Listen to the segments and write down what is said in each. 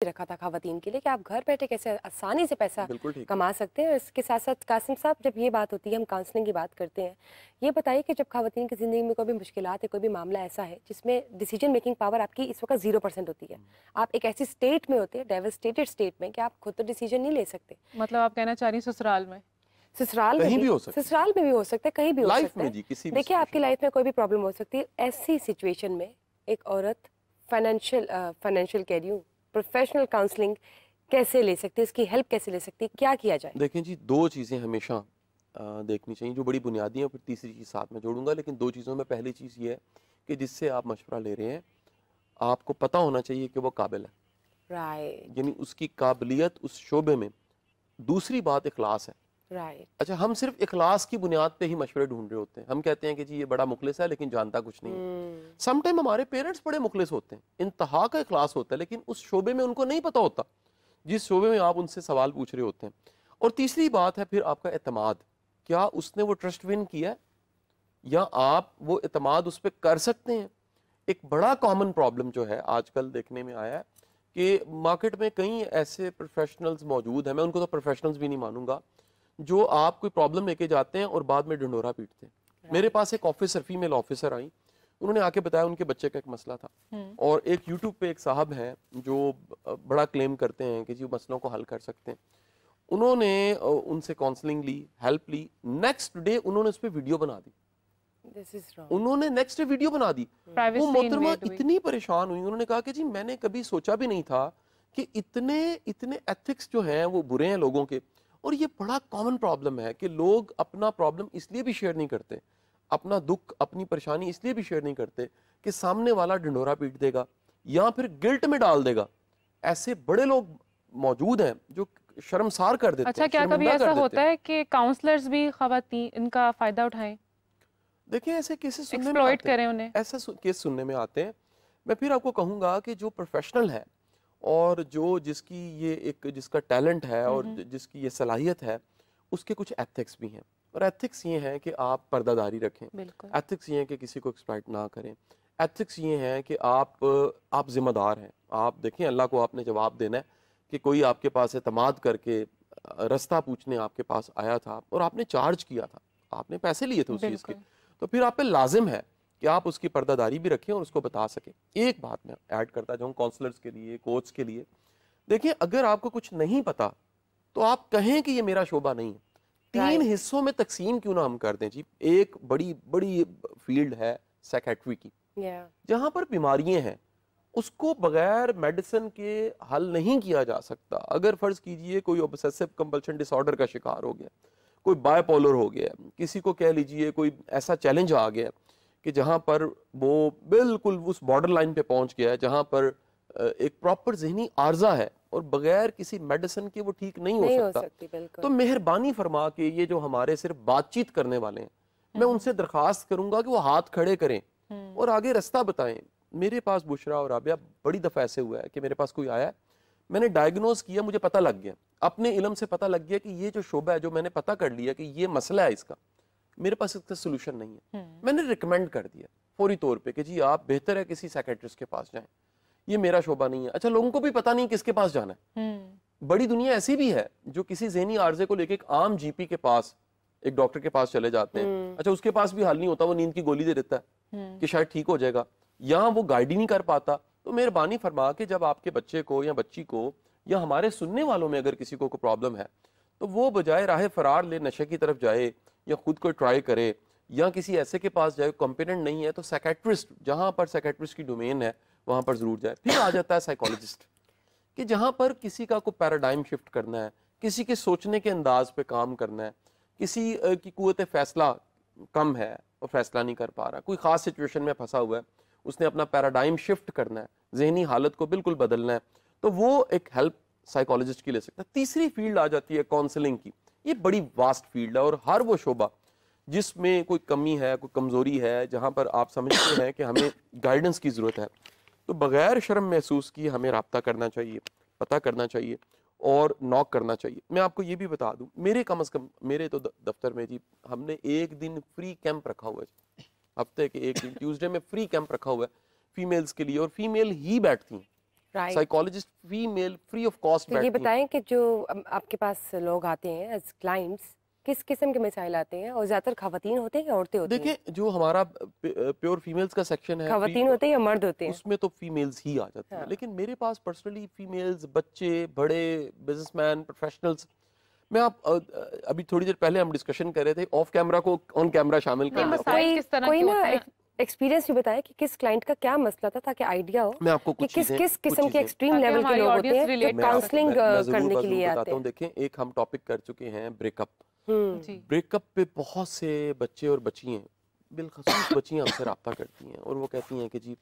رکھا تھا خواتین کے لیے کہ آپ گھر بیٹھے کیسے آسانی سے پیسہ بالکل کما سکتے ہیں. اور اس کے ساتھ ساتھ قاسم صاحب جب یہ بات ہوتی ہے, ہم کاؤنسلنگ کی بات کرتے ہیں, یہ بتائیے کہ جب خواتین کی زندگی میں کوئی بھی مشکلات ہے, کوئی بھی معاملہ ایسا ہے جس میں ڈیسیجن میکنگ پاور آپ کی اس وقت 0% ہوتی ہے, آپ ایک ایسی اسٹیٹ میں ہوتے ہیں, ڈیوسٹیٹڈ اسٹیٹ میں, کہ آپ خود تو ڈیسیجن نہیں لے سکتے. مطلب آپ کہنا چاہ رہی ہیں سسرال میں؟ سسرال میں بھی ہو سکتا ہے, کہیں بھی ہو سکتا ہے. دیکھیے آپ کی لائف میں کوئی بھی پرابلم ہو سکتی ہے. ایسی سچویشن میں ایک عورت فائنینشیل کہہ رہی ہوں, پروفیشنل کاؤنسلنگ کیسے لے سکتی ہے, اس کی ہیلپ کیسے لے سکتی ہے, کیا کیا جائے؟ دیکھیں جی, دو چیزیں ہمیشہ دیکھنی چاہیے جو بڑی بنیادی ہیں, پھر تیسری چیز ساتھ میں جوڑوں گا. لیکن دو چیزوں میں پہلی چیز یہ ہے کہ جس سے آپ مشورہ لے رہے ہیں آپ کو پتہ ہونا چاہیے کہ وہ قابل ہے, رائٹ, یعنی اس کی قابلیت اس شعبے میں. دوسری بات اخلاص ہے. رائٹ. اچھا, ہم صرف اخلاص کی بنیاد پہ ہی مشورے ڈھونڈ رہے ہوتے ہیں. ہم کہتے ہیں کہ جی یہ بڑا مخلص ہے لیکن جانتا کچھ نہیں ہے. سم ٹائم ہمارے پیرنٹس بڑے مخلص ہوتے ہیں, انتہا کا اخلاص ہوتا ہے, لیکن اس شعبے میں ان کو نہیں پتہ ہوتا جس شعبے میں آپ ان سے سوال پوچھ رہے ہوتے ہیں. اور تیسری بات ہے پھر آپ کا اعتماد. کیا اس نے وہ ٹرسٹ ون کیا ہے, یا آپ وہ اعتماد اس پہ کر سکتے ہیں. ایک بڑا کامن پرابلم جو ہے آج کل دیکھنے میں آیا ہے کہ مارکیٹ میں کئی ایسے پروفیشنلز موجود ہیں, میں ان کو تو پروفیشنلز بھی نہیں مانوں گا, جو آپ کوئی پرابلم لے کے جاتے ہیں اور بعد میں ڈنڈورا پیٹتے ہیں. میرے پاس ایک آفیسر, فیمیل آفیسر آئیں, انہوں نے آ کے بتایا ان کے بچے کا ایک مسئلہ تھا, اور ایک یوٹیوب پہ ایک صاحب ہیں جو بڑا کلیم کرتے ہیں کہ جی مسئلوں کو حل کر سکتے ہیں. انہوں نے ان سے کاؤنسلنگ لی, ہیلپ لی, نیکسٹ ڈے انہوں نے اس پہ ویڈیو بنا دی. انہوں نے نیکسٹ ڈے ویڈیو بنا دی. وہ محترمہ اتنی پریشان ہوئی, انہوں نے کہا کہ جی میں نے کبھی سوچا بھی نہیں تھا کہ اتنے ایتھکس جو ہیں وہ برے ہیں لوگوں کے. اور یہ بڑا کامن پرابلم ہے کہ لوگ اپنا پرابلم اس لیے بھی شیئر نہیں کرتے, اپنا دکھ اپنی پریشانی اس لیے بھی شیئر نہیں کرتے کہ سامنے والا ڈنڈورا پیٹ دے گا یا پھر گلٹ میں ڈال دے گا. ایسے بڑے لوگ موجود ہیں جو شرمسار کر دیتے ہیں. اچھا, کیا کبھی ایسا ہوتا ہے کہ کاؤنسلرز بھی خواتین ان کا فائدہ اٹھائیں؟ دیکھیں ایسے کیسز سننے میں ایکسپلوئٹ کریں انہیں, ایسا کیس سننے میں آتے ہیں. میں پھر آپ کو کہوں گا کہ جو پروفیشنل ہے اور جس کی یہ ایک جس کا ٹیلنٹ ہے اور جس کی یہ صلاحیت ہے, اس کے کچھ ایتھکس بھی ہیں. اور ایتھکس یہ ہیں کہ آپ پردہ داری رکھیں, ایتھکس یہ ہیں کہ کسی کو ایکسپلائٹ نہ کریں, ایتھکس یہ ہیں کہ آپ ذمہ دار ہیں. آپ دیکھیں اللہ کو آپ نے جواب دینا ہے کہ کوئی آپ کے پاس اعتماد کر کے رستہ پوچھنے آپ کے پاس آیا تھا اور آپ نے چارج کیا تھا, آپ نے پیسے لیے تھے اس چیز کے, تو پھر آپ پہ لازم ہے کہ آپ اس کی پردہ داری بھی رکھیں اور اس کو بتا سکیں. ایک بات میں ایڈ کرتا جاؤں کاؤنسلرز کے لیے, کوچ کے لیے, دیکھیں اگر آپ کو کچھ نہیں پتا تو آپ کہیں کہ یہ میرا شعبہ نہیں ہے. 3 حصوں میں تقسیم کیوں نہ ہم کر دیں جی. ایک بڑی فیلڈ ہے سائیکیٹری کی, جہاں پر بیماریاں ہیں اس کو بغیر میڈیسن کے حل نہیں کیا جا سکتا. اگر فرض کیجئے کوئی اوبسیسو کمپلشن ڈس آرڈر کا شکار ہو گیا, کوئی بائی پولر ہو گیا, کسی کو کہہ لیجئے کوئی ایسا چیلنج آ گیا کہ جہاں پر وہ بالکل اس بارڈر لائن پہ پہنچ گیا ہے جہاں پر ایک پراپر ذہنی عارضہ ہے اور بغیر کسی میڈیسن کے وہ ٹھیک نہیں ہو سکتا, تو مہربانی فرما کے یہ جو ہمارے صرف بات چیت کرنے والے ہیں, میں ان سے درخواست کروں گا کہ وہ ہاتھ کھڑے کریں اور آگے رستہ بتائیں. میرے پاس بشرا اور رابعہ بڑی دفعہ ایسے ہوا ہے کہ میرے پاس کوئی آیا ہے, میں نے ڈائگنوز کیا, مجھے پتہ لگ گیا, اپنے علم سے پتہ لگ گیا کہ یہ جو شعبہ ہے جو میں نے پتہ کر لیا کہ یہ مسئلہ ہے اس کا, میرے پاس اس کا سلوشن نہیں ہے, میں نے ریکمینڈ کر دیا فوری طور پہ کہ جی آپ بہتر ہے کسی سائیکیٹرسٹ کے پاس جائیں, یہ میرا شعبہ نہیں ہے. اچھا, لوگوں کو بھی پتہ نہیں کس کے پاس جانا ہے. بڑی دنیا ایسی بھی ہے جو کسی ذہنی عارضے کو لے کے ایک عام جی پی کے پاس, ایک ڈاکٹر کے پاس چلے جاتے ہیں. اچھا, اس کے پاس بھی حل نہیں ہوتا, وہ نیند کی گولی دے دیتا ہے کہ شاید ٹھیک ہو جائے گا, یا وہ گائیڈ ہی نہیں کر پاتا. تو مہربانی فرما کے جب آپ کے بچے کو یا بچی کو یا ہمارے سننے والوں میں اگر کسی کو کوئی پرابلم ہے تو وہ بجائے راہ فرار لے نشے کی طرف جائے یا خود کو ٹرائی کرے یا کسی ایسے کے پاس جائے کمپیٹنٹ نہیں ہے, تو سائیکیٹرسٹ, جہاں پر سائیکیٹرسٹ کی ڈومین ہے وہاں پر ضرور جائے. پھر آ جاتا ہے سائیکالوجسٹ, کہ جہاں پر کسی کا کوئی پیراڈائم شفٹ کرنا ہے, کسی کے سوچنے کے انداز پہ کام کرنا ہے, کسی کی قوت فیصلہ کم ہے اور فیصلہ نہیں کر پا رہا, کوئی خاص سچویشن میں پھنسا ہوا ہے, اس نے اپنا پیراڈائم شفٹ کرنا ہے, ذہنی حالت کو بالکل بدلنا ہے, تو وہ ایک ہیلپ سائیکالوجسٹ کی لے سکتا ہے. تیسری فیلڈ آ جاتی ہے کاؤنسلنگ کی. یہ بڑی واسٹ فیلڈ ہے اور ہر وہ شعبہ جس میں کوئی کمی ہے, کوئی کمزوری ہے, جہاں پر آپ سمجھتے ہیں کہ ہمیں گائیڈنس کی ضرورت ہے, تو بغیر شرم محسوس کیے ہمیں رابطہ کرنا چاہیے, پتہ کرنا چاہیے اور ناک کرنا چاہیے. میں آپ کو یہ بھی بتا دوں, میرے کم از کم میرے تو دفتر میں جی ہم نے ایک دن فری کیمپ رکھا ہوا ہے, ہفتے کے ایک دن ٹیوزڈے میں فری کیمپ رکھا ہوا ہے فیمیلز کے لیے, اور فیمیل ہی بیٹھتی ہیں, Right. Psychologist female free of cost तो ये बैठती हैं। बताएं कि जो आपके पास लोग आते हैं एज क्लाइंट्स, किस किस्म के मसाइल आते हैं, और ज्यादातर खवातीन होते हैं या औरतें होती हैं? देखिए जो हमारा प्योर फीमेल्स का सेक्शन है, खवातीन होते हैं या मर्द होते हैं? उसमें तो फीमेल्स ही आ जाती हैं, हाँ। लेकिन मेरे पास पर्सनली फीमेल्स, बच्चे, बड़े, बिजनेसमैन, प्रोफेशनल्स। मैं अभी थोड़ी देर पहले हम डिस्कशन कर रहे थे, ऑफ कैमरा को ऑन कैमरा शामिल नहीं, कर मसाइल दिया। किस तरह कोई के ना होते हैं? एक्सपीरियंस भी बताए कि किस क्लाइंट का क्या मसला था, ताकि आइडिया हो मैं आपको कि कुछ किस चीजें किस किस्म के चीजें- एक्सट्रीम ताकि लेवल के हमारी लोग होते audience हैं relate जो कर सके। काउंसलिंग मैं ज़रूर करने के ज़रूर लिए बताता आते हूँ। हैं। देखें, एक हम टॉपिक कर चुके हैं ब्रेकअप। जी। ब्रेकअप पे बहुत से बच्चे और बच्चियाँ, बिलखसूस बच्चियाँ हमसे रब्ता करती हैं और वो कहती हैं कि जी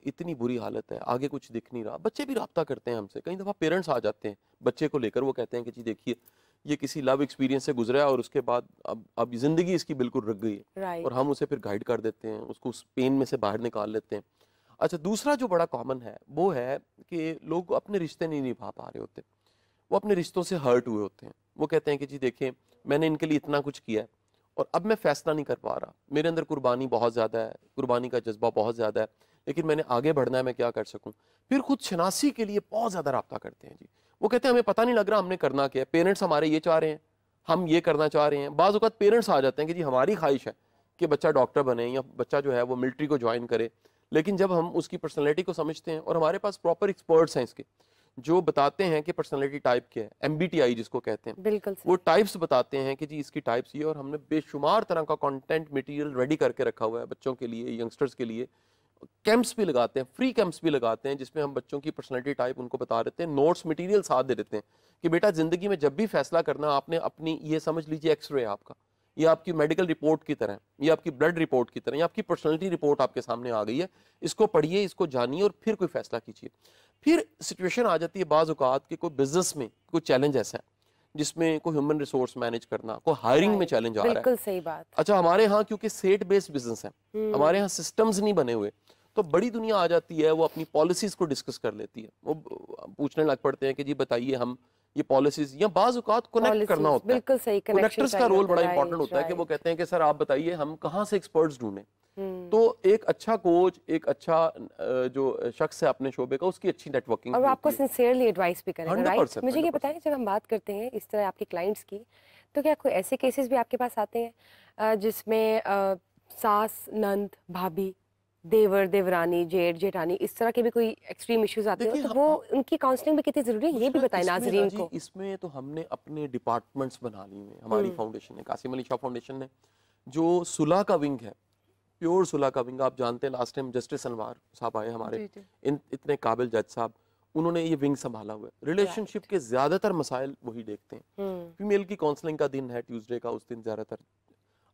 इतनी बुरी हालत है, आगे कुछ दिख नहीं रहा। बच्चे भी रब्ता करते हैं हमसे, कई दफ़ा पेरेंट्स आ जाते हैं बच्चे को लेकर, वो कहते हैं कि जी देखिए ये किसी लव एक्सपीरियंस से गुजरा है और उसके बाद अब ज़िंदगी इसकी बिल्कुल रुक गई है, राइट। और हम उसे फिर गाइड कर देते हैं, उसको उस पेन में से बाहर निकाल लेते हैं। अच्छा, दूसरा जो बड़ा कॉमन है वो है कि लोग अपने रिश्ते नहीं निभा पा रहे होते, वो अपने रिश्तों से हर्ट हुए होते हैं। वो कहते हैं कि जी देखिए मैंने इनके लिए इतना कुछ किया है और अब मैं फैसला नहीं कर पा रहा, मेरे अंदर कुर्बानी बहुत ज़्यादा है, कुर्बानी का जज्बा बहुत ज़्यादा है, लेकिन मैंने आगे बढ़ना है, मैं क्या कर सकूं। फिर खुद शनासी के लिए बहुत ज़्यादा रब्ता करते हैं जी। वो कहते हैं हमें पता नहीं लग रहा हमने करना क्या है, पेरेंट्स हमारे ये चाह रहे हैं, हम ये करना चाह रहे हैं। बाज़ औक़ात पेरेंट्स आ जाते हैं कि जी हमारी ख्वाहिश है कि बच्चा डॉक्टर बने या बच्चा जो है वो मिलिट्री को ज्वाइन करे, लेकिन जब हम उसकी पर्सनैलिटी को समझते हैं और हमारे पास प्रॉपर एक्सपर्ट्स हैं इसके, जो बताते हैं कि पर्सनैलिटी टाइप क्या है, MBTI जिसको कहते हैं, बिल्कुल वो टाइप्स बताते हैं कि जी इसकी टाइप्स ये, और हमने बेशुमार तरह का कंटेंट मटेरियल रेडी करके रखा हुआ है बच्चों के लिए, यंगस्टर्स के लिए। कैंप्स भी लगाते हैं, फ्री कैंप्स भी लगाते हैं, जिसमें हम बच्चों की पर्सनैलिटी टाइप उनको बता देते हैं, नोट्स मटेरियल साथ दे देते हैं कि बेटा ज़िंदगी में जब भी फैसला करना, आपने अपनी ये समझ लीजिए एक्सरे आपका, ये आपकी मेडिकल रिपोर्ट की तरह, ये आपकी ब्लड रिपोर्ट की तरह, ये आपकी पर्सनैलिटी रिपोर्ट आपके सामने आ गई है, इसको पढ़िए, इसको जानिए और फिर कोई फैसला कीजिए। फिर सिचुएशन आ जाती है बाज़ औक़ात कि कोई बिजनेस में कोई चैलेंज ऐसा है जिसमें कोई ह्यूमन रिसोर्स मैनेज करना, कोई हायरिंग में चैलेंज आ रहा है। बिल्कुल सही बात। अच्छा, हमारे यहाँ क्योंकि सेट बेस्ड बिजनेस है, हमारे यहाँ सिस्टम्स नहीं बने हुए, तो बड़ी दुनिया आ जाती है, वो अपनी पॉलिसीज को डिस्कस कर लेती है, वो पूछने लग पड़ते हैं कि जी बताइए हम ये पॉलिसीज, या बाज़ औक़ात कनेक्ट करना होता है। बिल्कुल सही, कनेक्टर्स का रोल बड़ा इंपॉर्टेंट होता है कि वो कहते हैं कि सर आप बताइए हम कहाँ से एक्सपर्ट्स ढूंढें। तो एक अच्छा कोच, एक अच्छा जो शख्स है अपने शोबे का, उसकी अच्छी नेटवर्किंग और वो आपको सिंसियरली एडवाइस भी करेगा, राइट। 100%, मुझे ये 100%। बताएं, जब हम बात करते हैं इस तरह आपके क्लाइंट्स की, तो क्या कोई ऐसे केसेस भी आपके पास आते हैं जिसमें सास, नंद, भाभी, देवर, देवरानी, जेठ, जेठानी, इस तरह के भी कोई एक्सट्रीम इश्यूज आते हो, देखिए, तो वो उनकी काउंसलिंग भी कितनी जरूरी है, ये भी बताएं नाजरीन को। इसमें तो हमने अपने डिपार्टमेंट्स बना लिए हैं, हमारी फाउंडेशन ने, कासिम अली शाह फाउंडेशन ने, जो सुलह का विंग है, प्योर सुलह का विंग। आप जानते हैं लास्ट टाइम जस्टिस अनवार साहब आए हमारे, इतने काबिल जज साहब, उन्होंने ये विंग संभाला हुआ है। रिलेशनशिप के ज्यादातर मसाइल वही देखते हैं। फीमेल की काउंसलिंग का दिन है ट्यूसडे का, उस दिन ज्यादातर।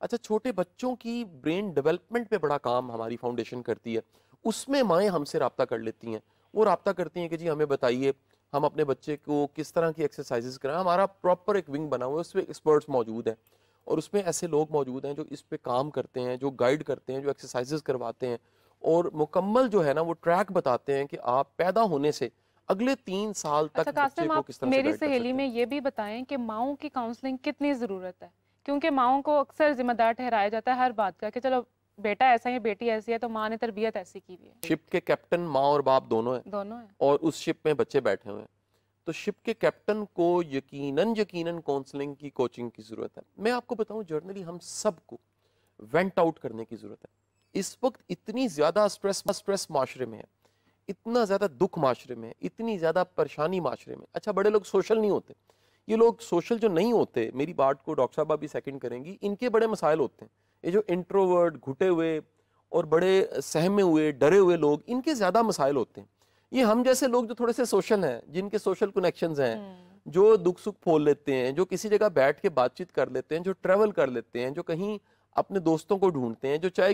अच्छा, छोटे बच्चों की ब्रेन डेवलपमेंट पे बड़ा काम हमारी फाउंडेशन करती है, उसमें माएँ हमसे रब्ता कर लेती हैं, वो रब्ता करती हैं कि जी हमें बताइए हम अपने बच्चे को किस तरह की एक्सरसाइजेस कराएं। हमारा प्रॉपर एक विंग बना हुआ है, उसमें एक्सपर्ट्स मौजूद हैं और उसमें ऐसे लोग मौजूद हैं जो इस पे काम करते हैं, जो गाइड करते हैं, जो एक्सरसाइजेस करवाते हैं और मुकम्मल जो है ना वो ट्रैक बताते हैं कि आप पैदा होने से अगले 3 साल तक बच्चे को किस तरह से मेरी गाइड कर सहेली सकते में हैं। ये भी बताएं कि माओं की काउंसलिंग कितनी ज़रूरत है, क्योंकि माओं को अक्सर जिम्मेदार ठहराया जाता है हर बात का कि चलो बेटा ऐसा है, बेटी ऐसी है, तो माँ ने तरबियत ऐसी की हुई है। शिप के कैप्टन माँ और बाप दोनों हैं, दोनों है। और उस शिप में बच्चे बैठे हुए हैं, तो शिप के कैप्टन को यकीनन काउंसलिंग की, कोचिंग की ज़रूरत है। मैं आपको बताऊं, जर्नली हम सबको वेंट आउट करने की ज़रूरत है। इस वक्त इतनी ज़्यादा स्ट्रेस माशरे में है, इतना ज़्यादा दुख माशरे में है, इतनी ज़्यादा परेशानी माशरे में। अच्छा, बड़े लोग सोशल नहीं होते, ये लोग सोशल जो नहीं होते, मेरी बात को डॉक्टर साहब अभी सेकंड करेंगी, इनके बड़े मसाइल होते हैं। ये जो इंट्रोवर्ट, घुटे हुए और बड़े सहमे हुए, डरे हुए लोग, इनके ज़्यादा मसाइल होते हैं। ये हम जैसे लोग जो थोड़े से सोशल हैं, जिनके सोशल कनेक्शंस हैं, जो दुख सुख फोल लेते हैं, जो किसी जगह बैठ के बातचीत कर लेते हैं, जो ट्रैवल कर लेते हैं, जो कहीं अपने दोस्तों को ढूंढते हैं, जो चाहे